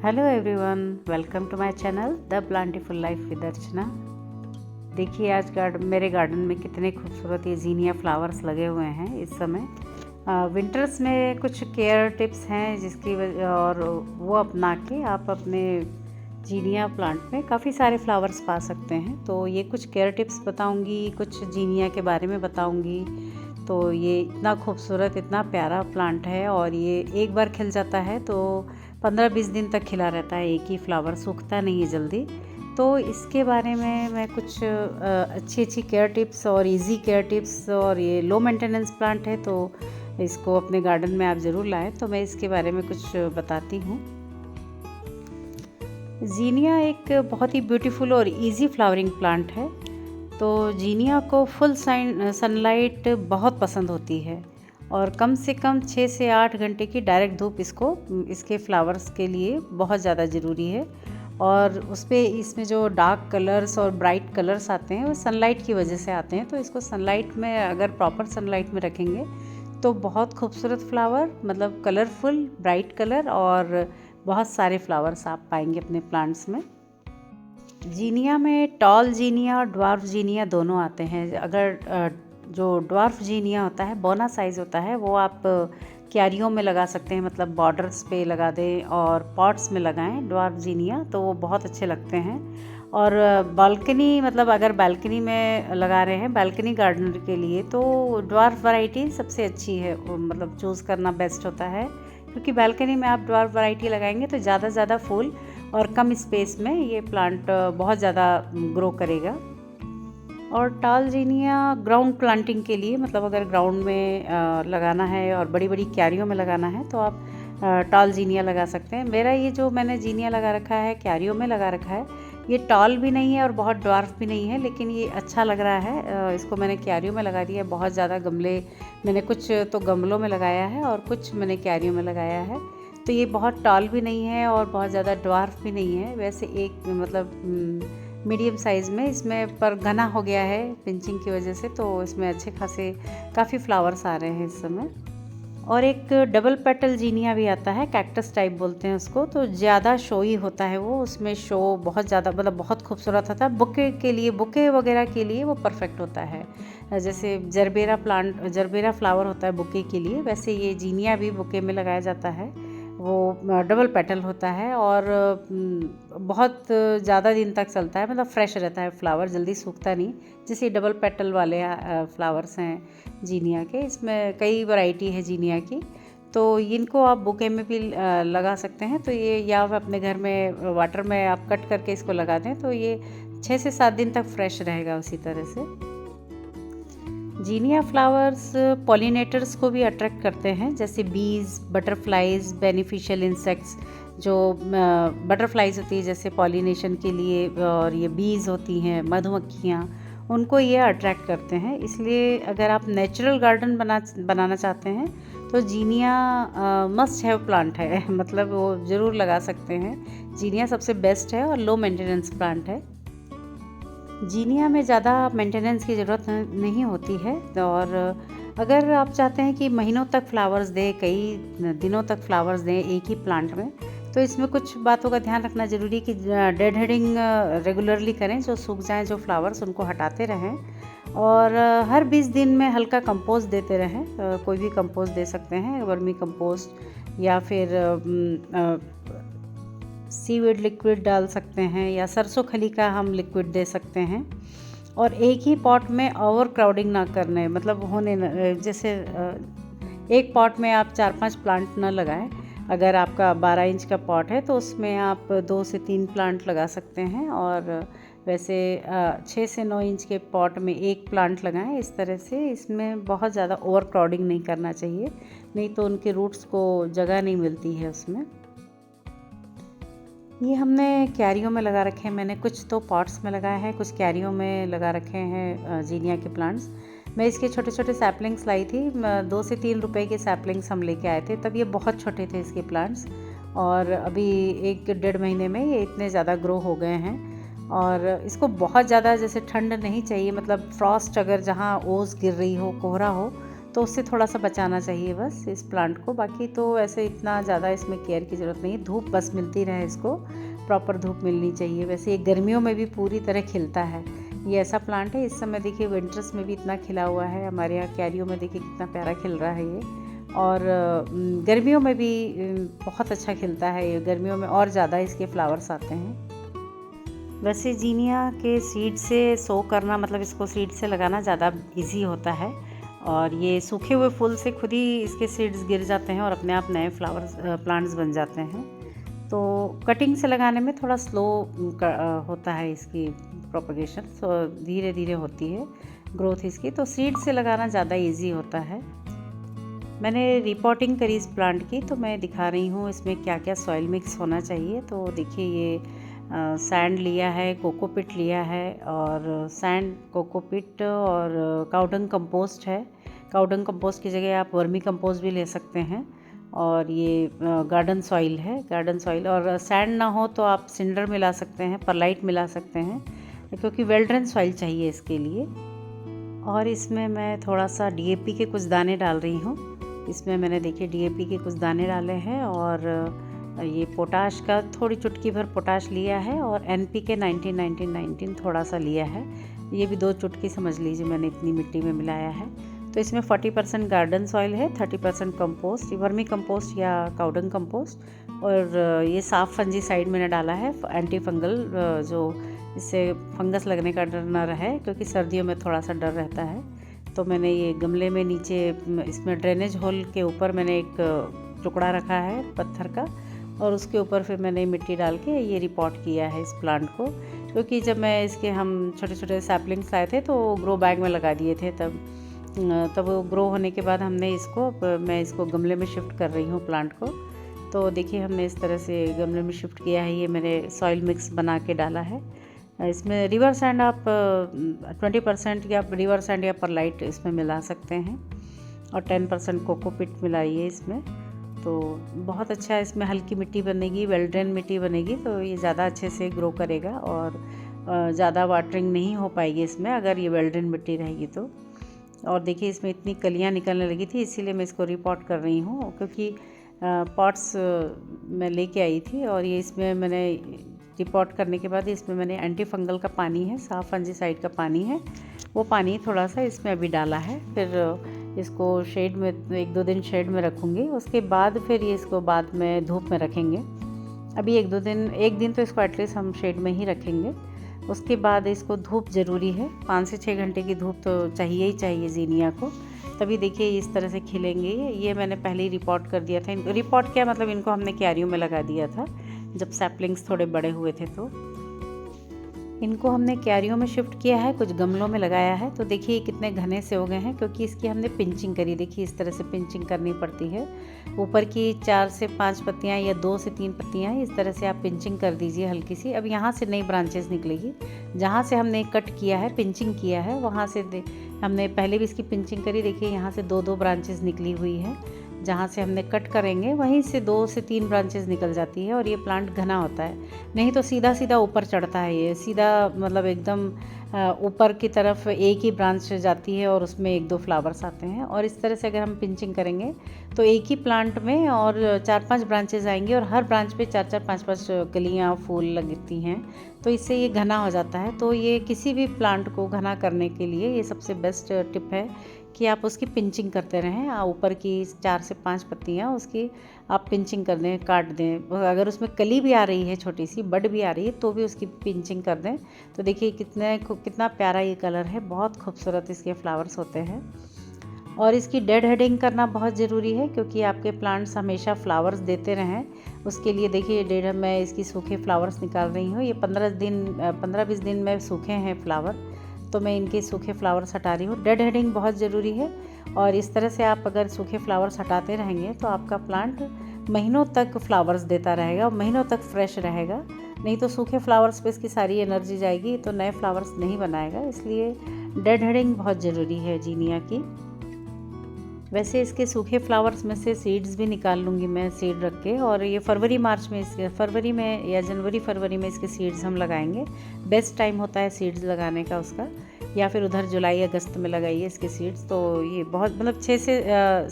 Hello everyone, welcome to my channel the plantiful life with Archana. देखिए आज मेरे garden में कितने खूबसूरत ये जीनिया फ्लावर्स लगे हुए हैं इस समय। विंटर्स में कुछ केयर टिप्स हैं जिसकी वजह और वो अपना के आप अपने जीनिया प्लांट में काफ़ी सारे फ्लावर्स पा सकते हैं। तो ये कुछ केयर टिप्स बताऊंगी, कुछ जीनिया के बारे में बताऊंगी। तो ये इतना खूबसूरत, इतना प्यारा प्लांट है और ये एक बार खिल जाता है तो 15-20 दिन तक खिला रहता है। एक ही फ्लावर सूखता नहीं है जल्दी। तो इसके बारे में मैं कुछ अच्छी केयर टिप्स और इजी केयर टिप्स, और ये लो मेंटेनेंस प्लांट है तो इसको अपने गार्डन में आप ज़रूर लाएं। तो मैं इसके बारे में कुछ बताती हूँ। जीनिया एक बहुत ही ब्यूटीफुल और इजी फ्लावरिंग प्लांट है। तो जीनिया को फुल सनलाइट बहुत पसंद होती है और कम से कम 6 से 8 घंटे की डायरेक्ट धूप इसके फ्लावर्स के लिए बहुत ज़्यादा ज़रूरी है। और इसमें जो डार्क कलर्स और ब्राइट कलर्स आते हैं वो सनलाइट की वजह से आते हैं। तो इसको सनलाइट में, अगर प्रॉपर सनलाइट में रखेंगे तो बहुत खूबसूरत फ्लावर, मतलब कलरफुल ब्राइट कलर और बहुत सारे फ्लावर्स आप पाएंगे अपने प्लांट्स में। जीनिया में टॉल जीनिया और ड्वार्फ जीनिया दोनों आते हैं। अगर जो ड्वार्फ जीनिया होता है, बोना साइज़ होता है, वो आप क्यारियों में लगा सकते हैं, मतलब बॉर्डर्स पे लगा दें और पॉट्स में लगाएं ड्वार्फ जीनिया, तो वो बहुत अच्छे लगते हैं। और बालकनी, मतलब अगर बालकनी में लगा रहे हैं बालकनी गार्डनर के लिए, तो ड्वार्फ वैरायटी सबसे अच्छी है, मतलब चूज़ करना बेस्ट होता है। क्योंकि बालकनी में आप ड्वार्फ वैरायटी लगाएंगे तो ज़्यादा फूल और कम स्पेस में ये प्लांट बहुत ज़्यादा ग्रो करेगा। और टॉल जीनिया ग्राउंड प्लांटिंग के लिए, मतलब अगर ग्राउंड में लगाना है और बड़ी बड़ी क्यारियों में लगाना है तो आप टॉल जीनिया लगा सकते हैं। मेरा ये जो मैंने जीनिया लगा रखा है, क्यारियों में लगा रखा है, ये टॉल भी नहीं है और बहुत ड्वार्फ भी नहीं है, लेकिन ये अच्छा लग रहा है। इसको मैंने क्यारियों में लगा दिया है। बहुत ज़्यादा गमले, मैंने कुछ तो गमलों में लगाया है और कुछ मैंने क्यारियों में लगाया है। तो ये बहुत टॉल भी नहीं है और बहुत ज़्यादा ड्वार्फ भी नहीं है, वैसे एक मतलब मीडियम साइज़ में इसमें, पर घना हो गया है पिंचिंग की वजह से, तो इसमें अच्छे खासे काफ़ी फ्लावर्स आ रहे हैं इस समय। और एक डबल पेटल जीनिया भी आता है, कैक्टस टाइप बोलते हैं उसको। तो ज़्यादा शोई होता है वो, उसमें शो बहुत ज़्यादा, मतलब बहुत खूबसूरत होता है। बुके के लिए, बुके वगैरह के लिए वो परफेक्ट होता है। जैसे जरबेरा फ्लावर होता है बुके के लिए, वैसे ये जीनिया भी बुके में लगाया जाता है। वो डबल पेटल होता है और बहुत ज़्यादा दिन तक चलता है, मतलब फ्रेश रहता है फ्लावर, जल्दी सूखता नहीं। जैसे डबल पेटल वाले फ्लावर्स हैं जीनिया के, इसमें कई वैरायटी है जीनिया की। तो इनको आप बुके में भी लगा सकते हैं। तो ये, या अपने घर में वाटर में आप कट करके इसको लगा दें तो ये 6 से 7 दिन तक फ्रेश रहेगा। उसी तरह से जीनिया फ्लावर्स पॉलिनेटर्स को भी अट्रैक्ट करते हैं, जैसे बीज, बटरफ्लाइज, बेनिफिशियल इंसेक्ट्स। जो बटरफ्लाइज होती है जैसे पॉलिनेशन के लिए, और ये बीज होती हैं, मधुमक्खियाँ, उनको ये अट्रैक्ट करते हैं। इसलिए अगर आप नेचुरल गार्डन बनाना चाहते हैं तो जीनिया मस्ट हैव प्लांट है मतलब वो ज़रूर लगा सकते हैं। जीनिया सबसे बेस्ट है और लो मेंटेनेंस प्लांट है। जीनिया में ज़्यादा मेंटेनेंस की ज़रूरत नहीं होती है। और अगर आप चाहते हैं कि महीनों तक फ्लावर्स दें, कई दिनों तक फ्लावर्स दें एक ही प्लांट में, तो इसमें कुछ बातों का ध्यान रखना ज़रूरी कि डेड हेडिंग रेगुलरली करें। जो सूख जाएं जो फ्लावर्स, उनको हटाते रहें। और हर 20 दिन में हल्का कंपोस्ट देते रहें। कोई भी कंपोस्ट दे सकते हैं, वर्मी कंपोस्ट या फिर सीवीड लिक्विड डाल सकते हैं, या सरसों खली का हम लिक्विड दे सकते हैं। और एक ही पॉट में ओवर क्राउडिंग ना करने, मतलब जैसे एक पॉट में आप 4-5 प्लांट ना लगाएं। अगर आपका 12 इंच का पॉट है तो उसमें आप 2 से 3 प्लांट लगा सकते हैं, और वैसे 6 से 9 इंच के पॉट में एक प्लांट लगाएं। इस तरह से इसमें बहुत ज़्यादा ओवर क्राउडिंग नहीं करना चाहिए, नहीं तो उनके रूट्स को जगह नहीं मिलती है उसमें। ये हमने क्यारियों में लगा रखे हैं। मैंने कुछ तो पॉट्स में लगाए हैं, कुछ क्यारियों में लगा रखे हैं जीनिया के प्लांट्स। मैं इसके छोटे छोटे सैपलिंग्स लाई थी, 2 से 3 रुपए के सैपलिंग्स हम लेके आए थे, तब ये बहुत छोटे थे इसके प्लांट्स। और अभी 1-1.5 महीने में ये इतने ज़्यादा ग्रो हो गए हैं। और इसको बहुत ज़्यादा जैसे ठंड नहीं चाहिए, मतलब फ्रॉस्ट, अगर जहाँ ओस गिर रही हो, कोहरा हो, तो उससे थोड़ा सा बचाना चाहिए बस इस प्लांट को। बाकी तो ऐसे इतना ज़्यादा इसमें केयर की ज़रूरत नहीं है, धूप बस मिलती रहे, इसको प्रॉपर धूप मिलनी चाहिए। वैसे ये गर्मियों में भी पूरी तरह खिलता है। ये ऐसा प्लांट है, इस समय देखिए विंटर्स में भी इतना खिला हुआ है। हमारे यहाँ क्यारियों में देखिए कितना प्यारा खिल रहा है ये, और गर्मियों में भी बहुत अच्छा खिलता है ये। गर्मियों में और ज़्यादा इसके फ्लावर्स आते हैं। वैसे जीनिया के सीड से सो करना, मतलब इसको सीड से लगाना ज़्यादा इजी होता है, और ये सूखे हुए फूल से खुद ही इसके सीड्स गिर जाते हैं और अपने आप नए फ्लावर्स प्लांट्स बन जाते हैं। तो कटिंग से लगाने में थोड़ा स्लो होता है इसकी प्रोपगेशन, तो धीरे धीरे होती है ग्रोथ इसकी। तो सीड से लगाना ज़्यादा इजी होता है। मैंने रिपोर्टिंग करी इस प्लांट की, तो मैं दिखा रही हूँ इसमें क्या क्या सॉइल मिक्स होना चाहिए। तो देखिए ये सैंड लिया है, कोकोपिट लिया है, और सैंड, कोकोपिट और काउडंग कंपोस्ट है। काउडंग कंपोस्ट की जगह आप वर्मी कंपोस्ट भी ले सकते हैं। और ये गार्डन सॉइल है, गार्डन सॉइल। और सैंड ना हो तो आप सिंडर मिला सकते हैं, परलाइट मिला सकते हैं, क्योंकि वेल ड्रेन सॉइल चाहिए इसके लिए। और इसमें मैं थोड़ा सा डीएपी के कुछ दाने डाल रही हूँ। इसमें मैंने देखिए डीएपी के कुछ दाने डाले हैं, और ये पोटाश का थोड़ी चुटकी भर पोटाश लिया है, और एनपीके 19-19-19 थोड़ा सा लिया है। ये भी 2 चुटकी समझ लीजिए मैंने इतनी मिट्टी में मिलाया है। तो इसमें 40% गार्डन सॉइल है, 30% कंपोस्ट, वर्मी कंपोस्ट या काउडंग कंपोस्ट, और ये साफ फंजीसाइड मैंने डाला है, एंटी फंगल, जो इससे फंगस लगने का डर ना रहे, क्योंकि सर्दियों में थोड़ा सा डर रहता है। तो मैंने ये गमले में नीचे इसमें ड्रेनेज होल के ऊपर मैंने एक टुकड़ा रखा है पत्थर का, और उसके ऊपर फिर मैंने मिट्टी डाल के ये रिपोर्ट किया है इस प्लांट को। क्योंकि जब मैं इसके हम छोटे छोटे सैपलिंग्स लाए थे तो ग्रो बैग में लगा दिए थे, तब वो ग्रो होने के बाद हमने मैं इसको गमले में शिफ्ट कर रही हूँ प्लांट को। तो देखिए हमने इस तरह से गमले में शिफ्ट किया है। ये मैंने सॉइल मिक्स बना के डाला है। इसमें रिवर सैंड आप 20% या रिवर सैंड या परलाइट इसमें मिला सकते हैं, और 10% कोकोपिट मिलाइए इसमें, तो बहुत अच्छा इसमें हल्की मिट्टी बनेगी, वेल ड्रेन मिट्टी बनेगी, तो ये ज़्यादा अच्छे से ग्रो करेगा, और ज़्यादा वाटरिंग नहीं हो पाएगी इसमें अगर ये वेल ड्रेन मिट्टी रहेगी तो। और देखिए इसमें इतनी कलियाँ निकलने लगी थी, इसीलिए मैं इसको रिपोर्ट कर रही हूँ, क्योंकि पॉट्स मैं लेके आई थी, और ये इसमें मैंने रिपोर्ट करने के बाद इसमें मैंने एंटी फंगल का पानी है, साफ फंजीसाइड का पानी है, वो पानी थोड़ा सा इसमें अभी डाला है। फिर इसको शेड में 1-2 दिन शेड में रखूँगी, उसके बाद फिर ये इसको बाद में धूप में रखेंगे। अभी 1 दिन तो इसको एटलीस्ट हम शेड में ही रखेंगे। उसके बाद इसको धूप ज़रूरी है, 5 से 6 घंटे की धूप तो चाहिए ही चाहिए जीनिया को, तभी देखिए इस तरह से खिलेंगे। ये मैंने पहले ही रिपोर्ट कर दिया था। रिपोर्ट क्या मतलब, इनको हमने क्यारियों में लगा दिया था जब सैपलिंग्स थोड़े बड़े हुए थे, तो इनको हमने क्यारियों में शिफ्ट किया है, कुछ गमलों में लगाया है। तो देखिए कितने घने से हो गए हैं, क्योंकि इसकी हमने पिंचिंग करी। देखिए इस तरह से पिंचिंग करनी पड़ती है। ऊपर की 4 से 5 पत्तियाँ या 2 से 3 पत्तियाँ, इस तरह से आप पिंचिंग कर दीजिए हल्की सी। अब यहाँ से नई ब्रांचेस निकलेगी, जहाँ से हमने कट किया है, पिंचिंग किया है, वहाँ से हमने पहले भी इसकी पिंचिंग करी। देखिए यहाँ से 2-2 ब्रांचेस निकली हुई है, जहाँ से हमने कट करेंगे वहीं से 2 से 3 ब्रांचेस निकल जाती है, और ये प्लांट घना होता है। नहीं तो सीधा सीधा ऊपर चढ़ता है, ये सीधा मतलब एकदम ऊपर की तरफ एक ही ब्रांच जाती है, और उसमें 1-2 फ्लावर्स आते हैं। और इस तरह से अगर हम पिंचिंग करेंगे तो एक ही प्लांट में और 4-5 ब्रांचेस आएंगी, और हर ब्रांच पे 4-4, 5-5 कलियाँ फूल लगती हैं, तो इससे ये घना हो जाता है। तो ये किसी भी प्लांट को घना करने के लिए ये सबसे बेस्ट टिप है कि आप उसकी पिंचिंग करते रहें। ऊपर की 4 से 5 पत्तियाँ उसकी आप पिंचिंग कर दें, काट दें। अगर उसमें कली भी आ रही है, छोटी सी बड भी आ रही है, तो भी उसकी पिंचिंग कर दें। तो देखिए कितना प्यारा ये कलर है, बहुत खूबसूरत इसके फ्लावर्स होते हैं। और इसकी डेड हेडिंग करना बहुत ज़रूरी है, क्योंकि आपके प्लांट्स हमेशा फ्लावर्स देते रहें। उसके लिए देखिए मैं इसकी सूखे फ्लावर्स निकाल रही हूँ। ये 15-20 दिन में सूखे हैं फ्लावर, तो मैं इनके सूखे फ्लावर्स हटा रही हूँ। डेड हेडिंग बहुत ज़रूरी है, और इस तरह से आप अगर सूखे फ्लावर्स हटाते रहेंगे तो आपका प्लांट महीनों तक फ्लावर्स देता रहेगा और महीनों तक फ्रेश रहेगा। नहीं तो सूखे फ्लावर्स पे इसकी सारी एनर्जी जाएगी, तो नए फ्लावर्स नहीं बनाएगा। इसलिए डेड हेडिंग बहुत ज़रूरी है जीनिया की। वैसे इसके सूखे फ्लावर्स में से सीड्स भी निकाल लूँगी मैं, सीड रख के। और ये फरवरी में या जनवरी फरवरी में इसके सीड्स हम लगाएंगे। बेस्ट टाइम होता है सीड्स लगाने का उसका, या फिर उधर जुलाई अगस्त में लगाइए इसके सीड्स, तो ये बहुत मतलब 6 से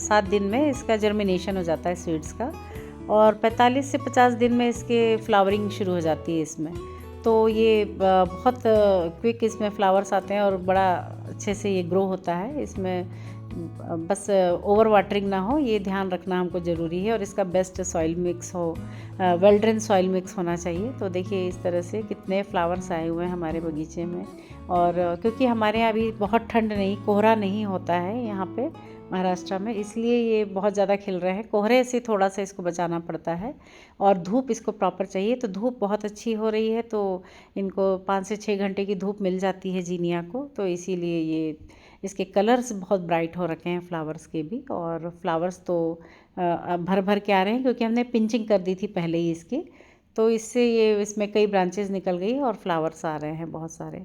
7 दिन में इसका जर्मिनेशन हो जाता है सीड्स का, और 45 से 50 दिन में इसके फ्लावरिंग शुरू हो जाती है इसमें। तो ये बहुत क्विक इसमें फ्लावर्स आते हैं और बड़ा अच्छे से ये ग्रो होता है। इसमें बस ओवर वाटरिंग ना हो, ये ध्यान रखना हमको ज़रूरी है, और इसका बेस्ट सॉइल मिक्स हो, वेल ड्रेन सॉइल मिक्स होना चाहिए। तो देखिए इस तरह से कितने फ्लावर्स आए हुए हैं हमारे बगीचे में। और क्योंकि हमारे यहाँ अभी बहुत ठंड नहीं, कोहरा नहीं होता है यहाँ पे महाराष्ट्र में, इसलिए ये बहुत ज़्यादा खिल रहे हैं। कोहरे से थोड़ा सा इसको बचाना पड़ता है, और धूप इसको प्रॉपर चाहिए। तो धूप बहुत अच्छी हो रही है, तो इनको 5 से 6 घंटे की धूप मिल जाती है जीनिया को, तो इसीलिए ये इसके कलर्स बहुत ब्राइट हो रखे हैं फ्लावर्स के भी। और फ्लावर्स तो भर भर के आ रहे हैं, क्योंकि हमने पिंचिंग कर दी थी पहले ही इसकी, तो इससे ये इसमें कई ब्रांचेस निकल गई और फ्लावर्स आ रहे हैं बहुत सारे।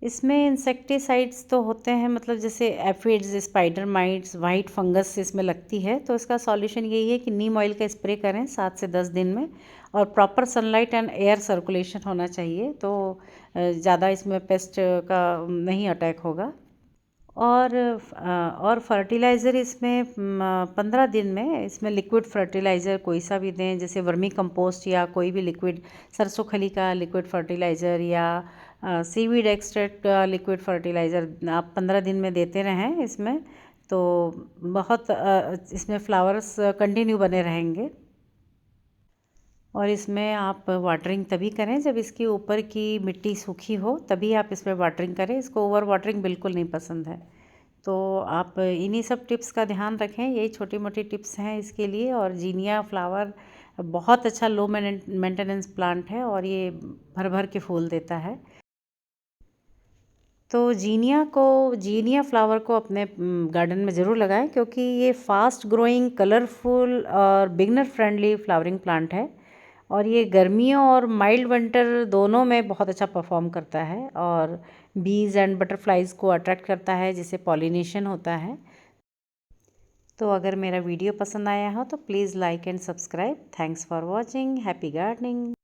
इसमें इंसेक्टिसाइड्स तो होते हैं, मतलब जैसे aphids, spider mites, white fungus इसमें लगती है, तो इसका सॉल्यूशन यही है कि नीम ऑयल का स्प्रे करें 7 से 10 दिन में, और proper sunlight and air circulation होना चाहिए, तो ज़्यादा इसमें पेस्ट का नहीं अटैक होगा। और फर्टिलाइज़र इसमें 15 दिन में इसमें लिक्विड फर्टिलाइज़र कोई सा भी दें, जैसे वर्मी कंपोस्ट या कोई भी लिक्विड, सरसों खली का लिक्विड फर्टिलाइज़र या सीवीड एक्सट्रैक्ट का लिक्विड फर्टिलाइज़र आप 15 दिन में देते रहें इसमें, तो बहुत इसमें फ्लावर्स कंटिन्यू बने रहेंगे। और इसमें आप वाटरिंग तभी करें जब इसके ऊपर की मिट्टी सूखी हो, तभी आप इसमें वाटरिंग करें। इसको ओवर वाटरिंग बिल्कुल नहीं पसंद है। तो आप इन्हीं सब टिप्स का ध्यान रखें, यही छोटी मोटी टिप्स हैं इसके लिए। और जीनिया फ्लावर बहुत अच्छा लो मेंटेनेंस प्लांट है, और ये भर भर के फूल देता है। तो जीनिया फ्लावर को अपने गार्डन में ज़रूर लगाएं, क्योंकि ये फास्ट ग्रोइंग, कलरफुल और बिगनर फ्रेंडली फ्लावरिंग प्लांट है। और ये गर्मियों और माइल्ड विंटर दोनों में बहुत अच्छा परफॉर्म करता है, और बीज एंड बटरफ्लाइज़ को अट्रैक्ट करता है, जिससे पॉलिनेशन होता है। तो अगर मेरा वीडियो पसंद आया हो तो please like and subscribe. Thanks for watching. Happy gardening.